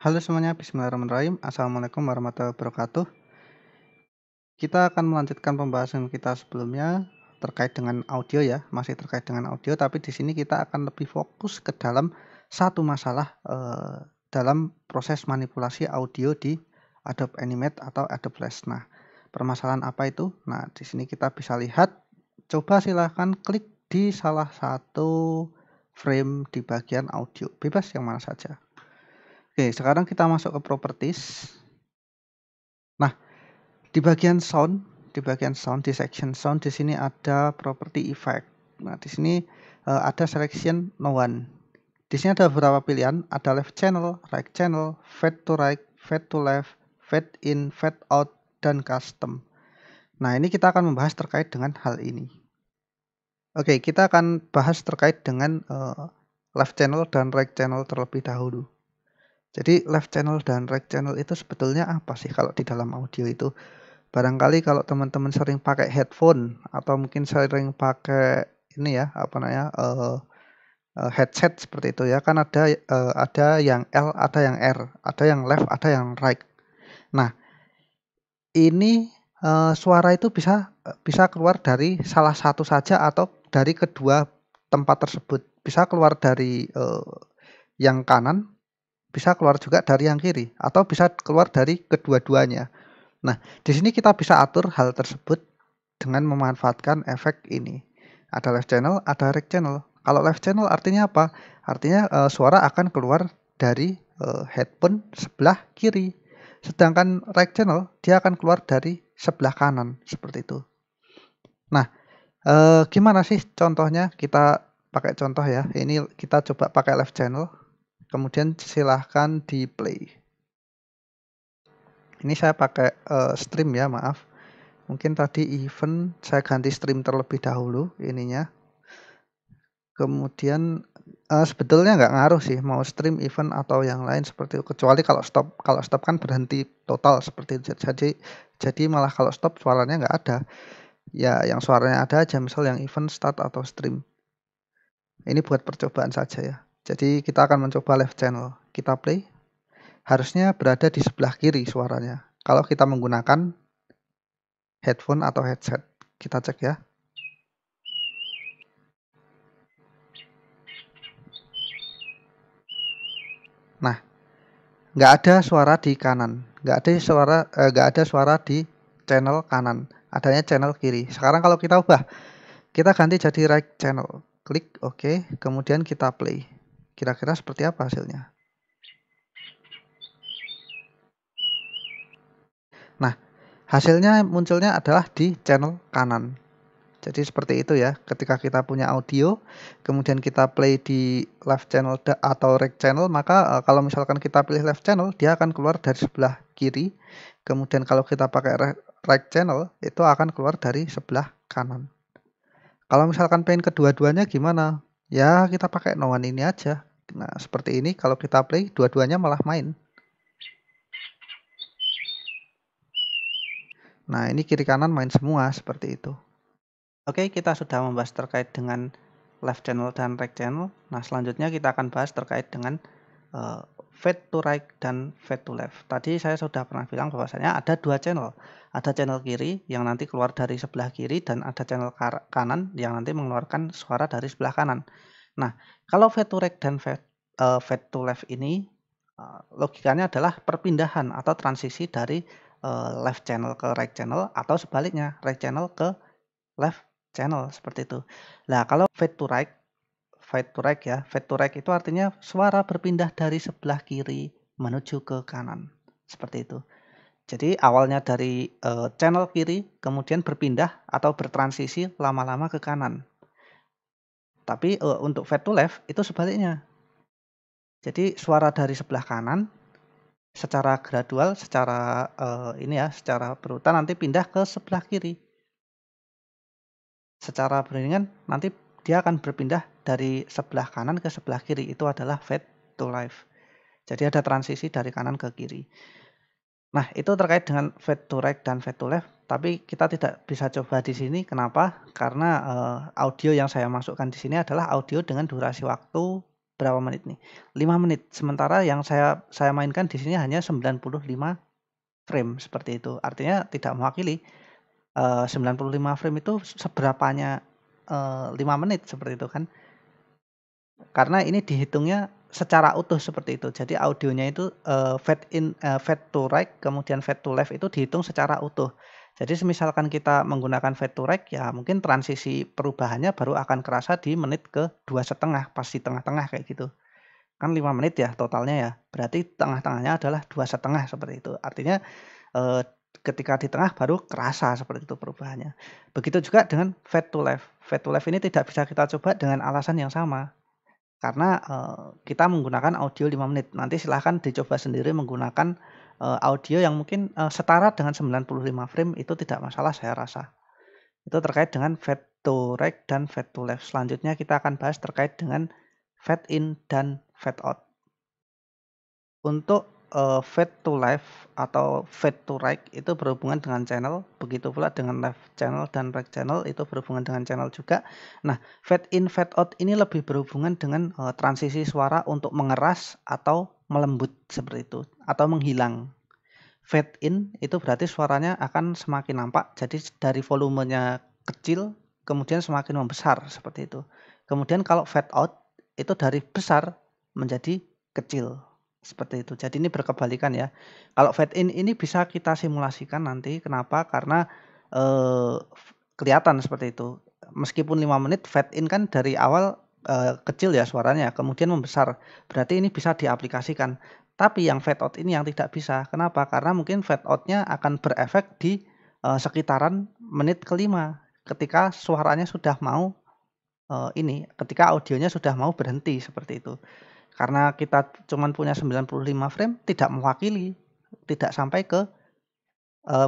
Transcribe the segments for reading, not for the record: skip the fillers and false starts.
Halo semuanya, bismillahirrahmanirrahim. Assalamualaikum warahmatullahi wabarakatuh. Kita akan melanjutkan pembahasan kita sebelumnya terkait dengan audio ya, masih terkait dengan audio, tapi di sini kita akan lebih fokus ke dalam satu masalah dalam proses manipulasi audio di Adobe Animate atau Adobe Flash. Nah, permasalahan apa itu? Nah, di sini kita bisa lihat. Coba silahkan klik di salah satu frame di bagian audio, bebas yang mana saja. Oke, sekarang kita masuk ke properties. Nah, di bagian sound, di section sound di sini ada property effect. Nah, di sini ada selection no one. Di sini ada beberapa pilihan, ada left channel, right channel, fade to right, fade to left, fade in, fade out, dan custom. Nah, ini kita akan membahas terkait dengan hal ini. Oke, kita akan bahas terkait dengan left channel dan right channel terlebih dahulu. Jadi left channel dan right channel itu sebetulnya apa sih kalau di dalam audio itu? Barangkali kalau teman-teman sering pakai headphone atau mungkin sering pakai ini ya, apa namanya, headset seperti itu ya, kan ada yang L, ada yang R, ada yang left, ada yang right. Nah, ini, suara itu bisa keluar dari salah satu saja atau dari kedua tempat tersebut. Bisa keluar dari, yang kanan, bisa keluar juga dari yang kiri, atau bisa keluar dari kedua-duanya. Nah, di sini kita bisa atur hal tersebut dengan memanfaatkan efek ini. Ada left channel, ada right channel. Kalau left channel artinya apa? Artinya suara akan keluar dari headphone sebelah kiri. Sedangkan right channel dia akan keluar dari sebelah kanan seperti itu. Nah, gimana sih contohnya? Kita pakai contoh ya. Ini kita coba pakai left channel. Kemudian silahkan di play. Ini saya pakai stream ya, maaf. Mungkin tadi event saya ganti stream terlebih dahulu ininya. Kemudian sebetulnya nggak ngaruh sih mau stream, event, atau yang lain seperti itu. Kecuali kalau stop. Kalau stop kan berhenti total seperti itu. Jadi malah kalau stop suaranya nggak ada. Ya yang suaranya ada aja, misal yang event, start, atau stream. Ini buat percobaan saja ya. Jadi kita akan mencoba left channel. Kita play. Harusnya berada di sebelah kiri suaranya. Kalau kita menggunakan headphone atau headset. Kita cek ya. Nah, nggak ada suara di kanan, nggak ada suara di channel kanan, adanya channel kiri. Sekarang kalau kita ubah, kita ganti jadi right channel, klik OK, kemudian kita play. Kira-kira seperti apa hasilnya? Nah, hasilnya munculnya adalah di channel kanan. Jadi seperti itu ya, ketika kita punya audio, kemudian kita play di left channel atau right channel, maka kalau misalkan kita pilih left channel, dia akan keluar dari sebelah kiri. Kemudian kalau kita pakai right channel, itu akan keluar dari sebelah kanan. Kalau misalkan pengen kedua-duanya gimana? Ya kita pakai no one ini aja. Nah seperti ini, kalau kita play, dua-duanya malah main. Nah ini kiri kanan main semua, seperti itu. Oke, kita sudah membahas terkait dengan left channel dan right channel. Nah, selanjutnya kita akan bahas terkait dengan fade to right dan fade to left. Tadi saya sudah pernah bilang bahwasanya ada dua channel. Ada channel kiri yang nanti keluar dari sebelah kiri dan ada channel kanan yang nanti mengeluarkan suara dari sebelah kanan. Nah, kalau fade to right dan fade to left ini logikanya adalah perpindahan atau transisi dari left channel ke right channel atau sebaliknya right channel ke left channel seperti itu. Nah, kalau fade to right ya, fade to right itu artinya suara berpindah dari sebelah kiri menuju ke kanan, seperti itu. Jadi awalnya dari channel kiri, kemudian berpindah atau bertransisi lama-lama ke kanan. Tapi untuk fade to left itu sebaliknya. Jadi suara dari sebelah kanan secara gradual, secara secara berurutan nanti pindah ke sebelah kiri. Secara beriringan nanti dia akan berpindah dari sebelah kanan ke sebelah kiri. Itu adalah fade to left. Jadi ada transisi dari kanan ke kiri. Nah, itu terkait dengan fade to right dan fade to left. Tapi kita tidak bisa coba di sini. Kenapa? Karena audio yang saya masukkan di sini adalah audio dengan durasi waktu berapa menit nih? 5 menit. Sementara yang saya mainkan di sini hanya 95 frame seperti itu. Artinya tidak mewakili 95 frame itu seberapanya 5 menit seperti itu kan. Karena ini dihitungnya secara utuh seperti itu. Jadi audionya itu fade to right kemudian fade to left itu dihitung secara utuh. Jadi misalkan kita menggunakan fade to right ya mungkin transisi perubahannya baru akan kerasa di menit ke 2,5 pas di tengah-tengah kayak gitu. Kan 5 menit ya totalnya ya. Berarti tengah-tengahnya adalah 2,5 seperti itu. Artinya ketika di tengah baru kerasa seperti itu perubahannya. Begitu juga dengan fade to left. Fade to left ini tidak bisa kita coba dengan alasan yang sama. Karena kita menggunakan audio 5 menit. Nanti silahkan dicoba sendiri menggunakan audio yang mungkin setara dengan 95 frame itu tidak masalah saya rasa. Itu terkait dengan fade to right dan fade to left. Selanjutnya kita akan bahas terkait dengan fade in dan fade out. Untuk fade to left atau fade to right itu berhubungan dengan channel, begitu pula dengan left channel dan right channel itu berhubungan dengan channel juga. Nah, fade in, fade out ini lebih berhubungan dengan transisi suara untuk mengeras atau melembut seperti itu, atau menghilang. Fade in itu berarti suaranya akan semakin nampak, jadi dari volumenya kecil kemudian semakin membesar seperti itu. Kemudian kalau fade out itu dari besar menjadi kecil. Seperti itu. Jadi ini berkebalikan ya. Kalau fade in ini bisa kita simulasikan nanti. Kenapa? Karena kelihatan seperti itu. Meskipun 5 menit fade in kan dari awal kecil ya suaranya, kemudian membesar. Berarti ini bisa diaplikasikan. Tapi yang fade out ini yang tidak bisa. Kenapa? Karena mungkin fade out-nya akan berefek di sekitaran menit kelima. Ketika suaranya sudah mau ketika audionya sudah mau berhenti seperti itu. Karena kita cuman punya 95 frame tidak mewakili, tidak sampai ke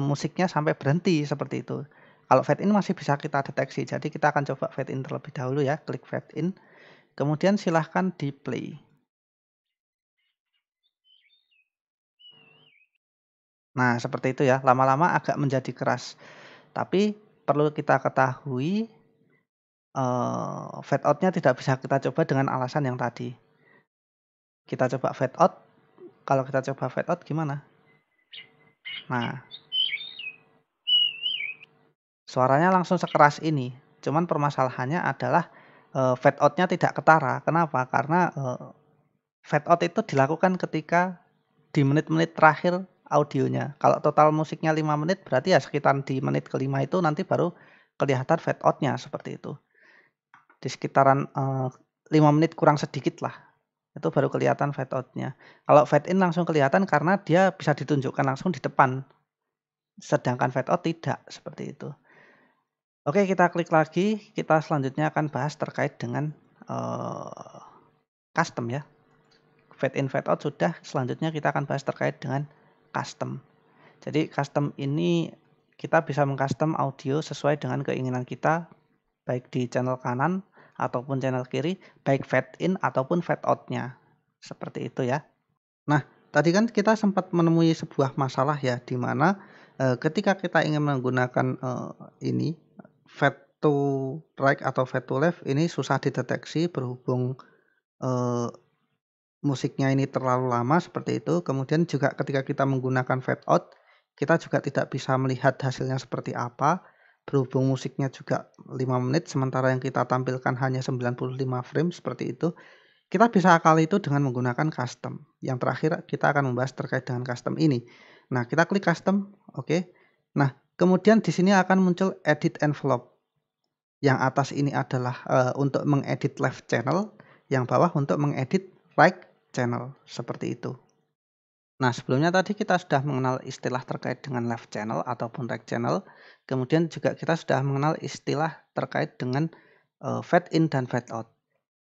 musiknya sampai berhenti seperti itu. Kalau fade in masih bisa kita deteksi. Jadi kita akan coba fade in terlebih dahulu ya, klik fade in. Kemudian silahkan di play. Nah, seperti itu ya. Lama-lama agak menjadi keras. Tapi perlu kita ketahui fade out-nya tidak bisa kita coba dengan alasan yang tadi. Kita coba fade out. Kalau kita coba fade out gimana? Nah, suaranya langsung sekeras ini. Cuman permasalahannya adalah fade out-nya tidak ketara. Kenapa? Karena fade out itu dilakukan ketika di menit-menit terakhir audionya. Kalau total musiknya 5 menit berarti ya sekitar di menit kelima itu nanti baru kelihatan fade out-nya seperti itu. Di sekitaran 5 menit kurang sedikit lah. Itu baru kelihatan fade out-nya. Kalau fade in langsung kelihatan karena dia bisa ditunjukkan langsung di depan. Sedangkan fade out tidak, seperti itu. Oke, kita klik lagi. Kita selanjutnya akan bahas terkait dengan custom ya. Fade in, fade out sudah. Selanjutnya kita akan bahas terkait dengan custom. Jadi custom ini kita bisa mengcustom audio sesuai dengan keinginan kita, baik di channel kanan ataupun channel kiri, baik fade in ataupun fade out-nya. Seperti itu ya. Nah, tadi kan kita sempat menemui sebuah masalah ya, di mana ketika kita ingin menggunakan ini fade to right atau fade to left ini susah dideteksi berhubung musiknya ini terlalu lama seperti itu. Kemudian juga ketika kita menggunakan fade out, kita juga tidak bisa melihat hasilnya seperti apa. Berhubung musiknya juga 5 menit sementara yang kita tampilkan hanya 95 frame seperti itu. Kita bisa akali itu dengan menggunakan custom. Yang terakhir kita akan membahas terkait dengan custom ini. Nah, kita klik custom, oke. Nah, kemudian di sini akan muncul edit envelope. Yang atas ini adalah untuk mengedit left channel, yang bawah untuk mengedit right channel, seperti itu. Nah, sebelumnya tadi kita sudah mengenal istilah terkait dengan left channel ataupun right channel. Kemudian juga kita sudah mengenal istilah terkait dengan fade in dan fade out.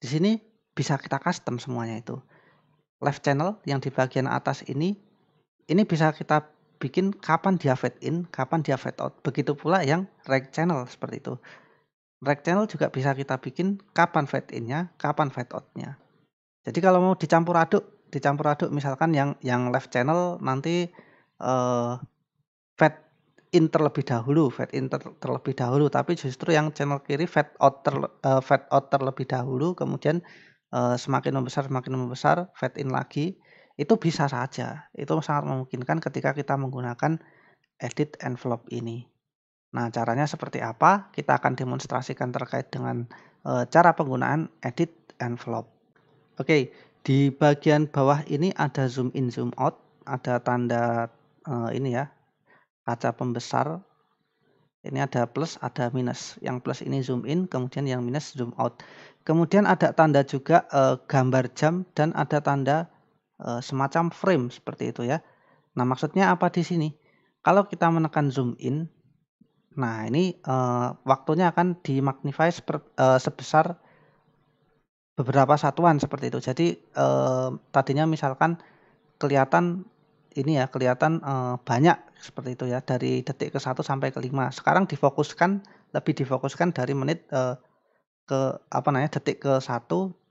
Di sini bisa kita custom semuanya itu. Left channel yang di bagian atas ini bisa kita bikin kapan dia fade in, kapan dia fade out. Begitu pula yang right channel seperti itu. Right channel juga bisa kita bikin kapan fade in-nya, kapan fade out-nya. Jadi kalau mau dicampur aduk misalkan yang left channel nanti fade in terlebih dahulu, tapi justru yang channel kiri fade out terlebih dahulu, kemudian semakin membesar, fade in lagi, itu bisa saja. Itu sangat memungkinkan ketika kita menggunakan edit envelope ini. Nah, caranya seperti apa? Kita akan demonstrasikan terkait dengan cara penggunaan edit envelope. Oke, di bagian bawah ini ada zoom in, zoom out, ada tanda ini ya, kaca pembesar. Ini ada plus, ada minus. Yang plus ini zoom in, kemudian yang minus zoom out. Kemudian ada tanda juga gambar jam dan ada tanda semacam frame seperti itu ya. Nah, maksudnya apa di sini? Kalau kita menekan zoom in, nah ini waktunya akan dimagnify sebesar beberapa satuan seperti itu. Jadi tadinya misalkan kelihatan ini ya, kelihatan banyak seperti itu ya, dari detik ke 1 sampai ke 5. Sekarang lebih difokuskan dari menit ke apa namanya, detik ke 1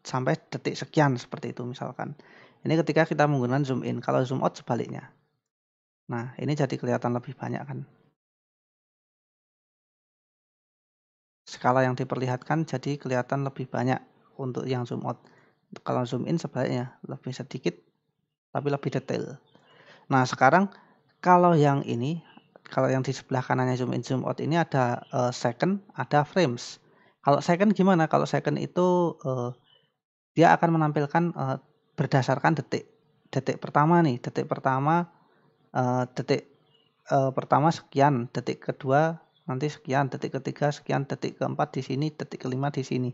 sampai detik sekian seperti itu misalkan. Ini ketika kita menggunakan zoom in, kalau zoom out sebaliknya. Nah, ini jadi kelihatan lebih banyak kan. Skala yang diperlihatkan jadi kelihatan lebih banyak untuk yang zoom out. Kalau zoom in sebaliknya, lebih sedikit tapi lebih detail. Nah, sekarang kalau yang ini, kalau yang di sebelah kanannya zoom in zoom out ini ada second, ada frames. Kalau second gimana? Kalau second itu dia akan menampilkan berdasarkan detik. Detik pertama nih, detik pertama sekian, detik kedua nanti sekian, detik ketiga sekian, detik keempat di sini, detik kelima di sini.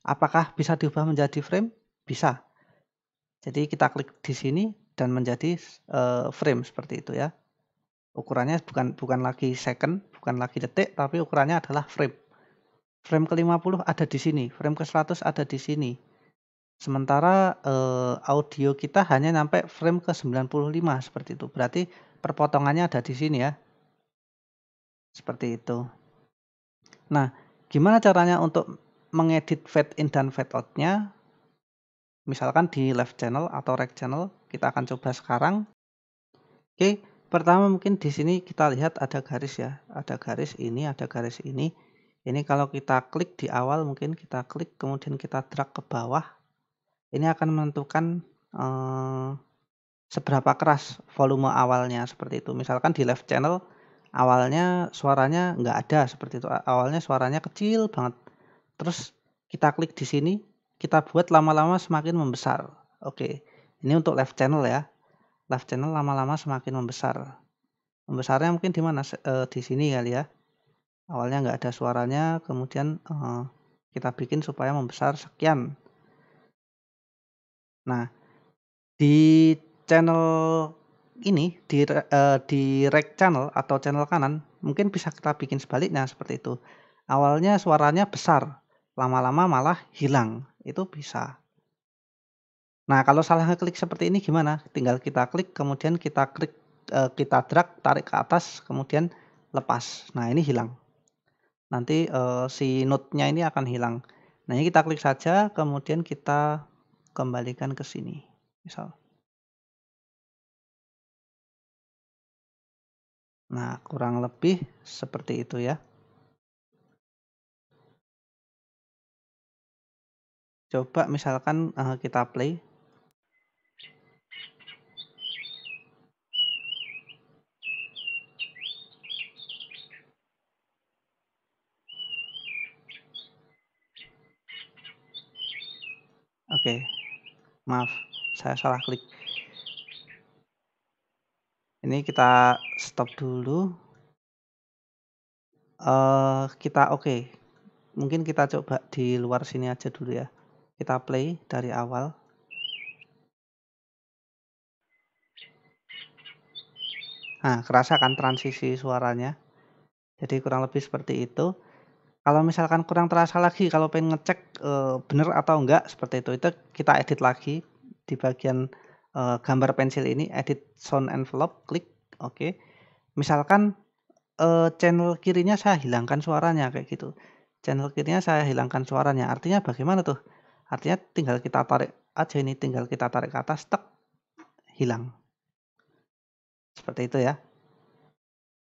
Apakah bisa diubah menjadi frame? Bisa. Jadi kita klik di sini dan menjadi frame seperti itu ya. Ukurannya bukan lagi second, bukan lagi detik, tapi ukurannya adalah frame. Frame ke-50 ada di sini, frame ke-100 ada di sini. Sementara audio kita hanya sampai frame ke-95 seperti itu. Berarti perpotongannya ada di sini ya. Seperti itu. Nah, gimana caranya untuk mengedit fade in dan fade out-nya? Misalkan di left channel atau right channel, kita akan coba sekarang. Oke, pertama mungkin di sini kita lihat ada garis ya, ada garis ini, ada garis ini. Ini kalau kita klik di awal, mungkin kita klik kemudian kita drag ke bawah. Ini akan menentukan seberapa keras volume awalnya seperti itu. Misalkan di left channel awalnya suaranya nggak ada seperti itu. Awalnya suaranya kecil banget. Terus kita klik di sini, kita buat lama-lama semakin membesar. Oke, ini untuk left channel ya. Left channel lama-lama semakin membesar. Membesarnya mungkin di mana? Di sini kali ya. Awalnya nggak ada suaranya, kemudian kita bikin supaya membesar sekian. Nah, di channel ini, di right channel atau channel kanan, mungkin bisa kita bikin sebaliknya seperti itu. Awalnya suaranya besar, lama-lama malah hilang. Itu bisa. Nah, kalau salah ngeklik seperti ini gimana? Tinggal kita klik, kemudian kita drag, tarik ke atas, kemudian lepas. Nah, ini hilang. Nanti si note-nya ini akan hilang. Nah, ini kita klik saja, kemudian kita kembalikan ke sini. Misal. Nah, kurang lebih seperti itu ya. Coba misalkan kita play. Oke, maaf, saya salah klik. Ini kita stop dulu. Kita oke. Mungkin kita coba di luar sini aja dulu ya. Kita play dari awal. Nah, kerasa kan transisi suaranya. Jadi kurang lebih seperti itu. Kalau misalkan kurang terasa lagi, kalau pengen ngecek bener atau enggak seperti itu kita edit lagi di bagian gambar pensil ini, edit sound envelope, klik, oke. Misalkan channel kirinya saya hilangkan suaranya kayak gitu. Channel kirinya saya hilangkan suaranya. Artinya bagaimana tuh? Artinya tinggal kita tarik aja ini, tinggal kita tarik ke atas, tek, hilang. Seperti itu ya.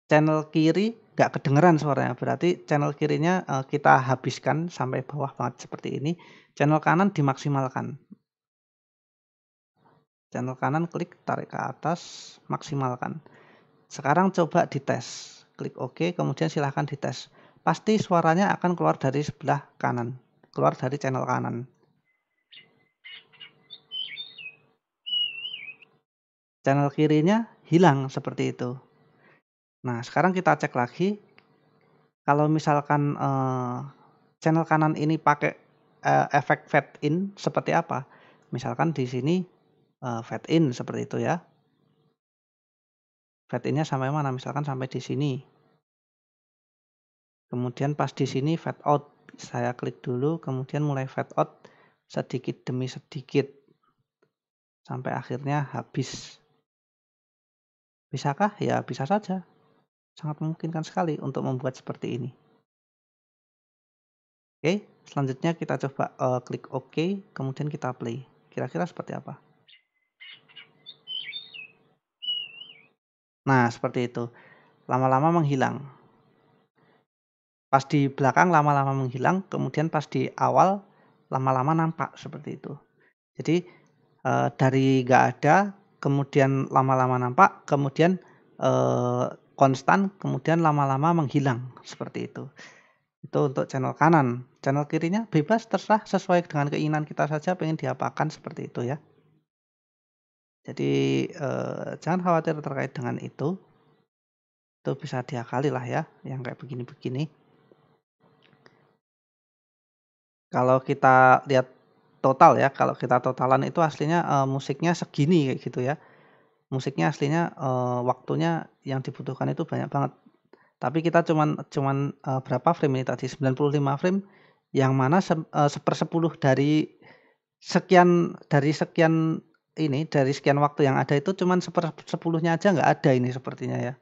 Channel kiri nggak kedengeran suaranya, berarti channel kirinya kita habiskan sampai bawah banget seperti ini, channel kanan dimaksimalkan. Channel kanan klik, tarik ke atas, maksimalkan. Sekarang coba dites, klik OK, kemudian silahkan dites. Pasti suaranya akan keluar dari sebelah kanan, keluar dari channel kanan. Channel kirinya hilang seperti itu. Nah, sekarang kita cek lagi. Kalau misalkan channel kanan ini pakai efek fade in seperti apa? Misalkan di sini fade in seperti itu ya. Fade in-nya sampai mana? Misalkan sampai di sini. Kemudian pas di sini fade out. Saya klik dulu, kemudian mulai fade out sedikit demi sedikit sampai akhirnya habis. Bisakah? Ya bisa saja. Sangat memungkinkan sekali untuk membuat seperti ini. Oke, selanjutnya kita coba klik OK, kemudian kita play. Kira-kira seperti apa? Nah, seperti itu. Lama-lama menghilang. Pas di belakang lama-lama menghilang, kemudian pas di awal lama-lama nampak seperti itu. Jadi dari nggak ada, kemudian lama-lama nampak, kemudian konstan, kemudian lama-lama menghilang seperti itu. Itu untuk channel kanan. Channel kirinya bebas, terserah sesuai dengan keinginan kita saja pengen diapakan seperti itu ya. Jadi jangan khawatir terkait dengan itu. Itu bisa diakali lah ya, yang kayak begini-begini. Kalau kita lihat total ya, kalau kita totalan itu aslinya musiknya segini kayak gitu ya. Musiknya aslinya waktunya yang dibutuhkan itu banyak banget. Tapi kita cuman berapa frame ini tadi? 95 frame, yang mana 1/10 dari sekian waktu yang ada itu cuman 1/10-nya aja nggak ada ini sepertinya ya.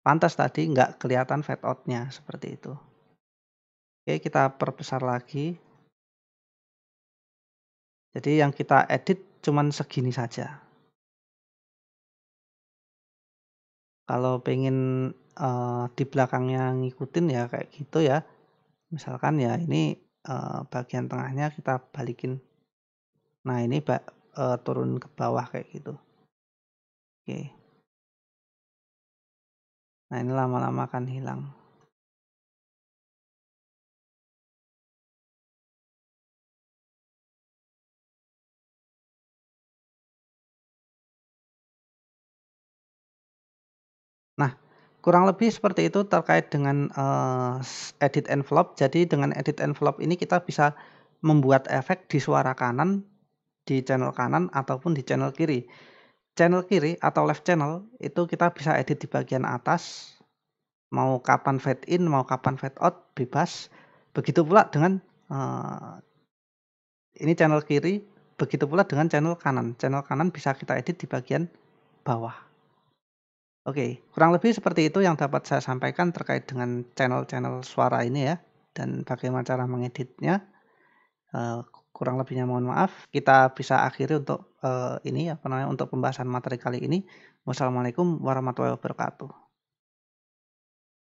Pantas tadi nggak kelihatan fade out-nya seperti itu. Oke, kita perbesar lagi. Jadi yang kita edit cuman segini saja. Kalau pengen di belakangnya ngikutin ya kayak gitu ya. Misalkan ya ini bagian tengahnya kita balikin. Nah, ini turun ke bawah kayak gitu. Oke. Nah, ini lama-lama akan hilang. Nah, kurang lebih seperti itu terkait dengan edit envelope. Jadi dengan edit envelope ini kita bisa membuat efek di suara kanan, di channel kanan ataupun di channel kiri. Channel kiri atau left channel itu kita bisa edit di bagian atas. Mau kapan fade in, mau kapan fade out, bebas. Begitu pula dengan ini channel kiri, begitu pula dengan channel kanan. Channel kanan bisa kita edit di bagian bawah. Oke, kurang lebih seperti itu yang dapat saya sampaikan terkait dengan channel-channel suara ini ya, dan bagaimana cara mengeditnya. Kurang lebihnya mohon maaf. Kita bisa akhiri untuk untuk pembahasan materi kali ini. Wassalamualaikum warahmatullahi wabarakatuh.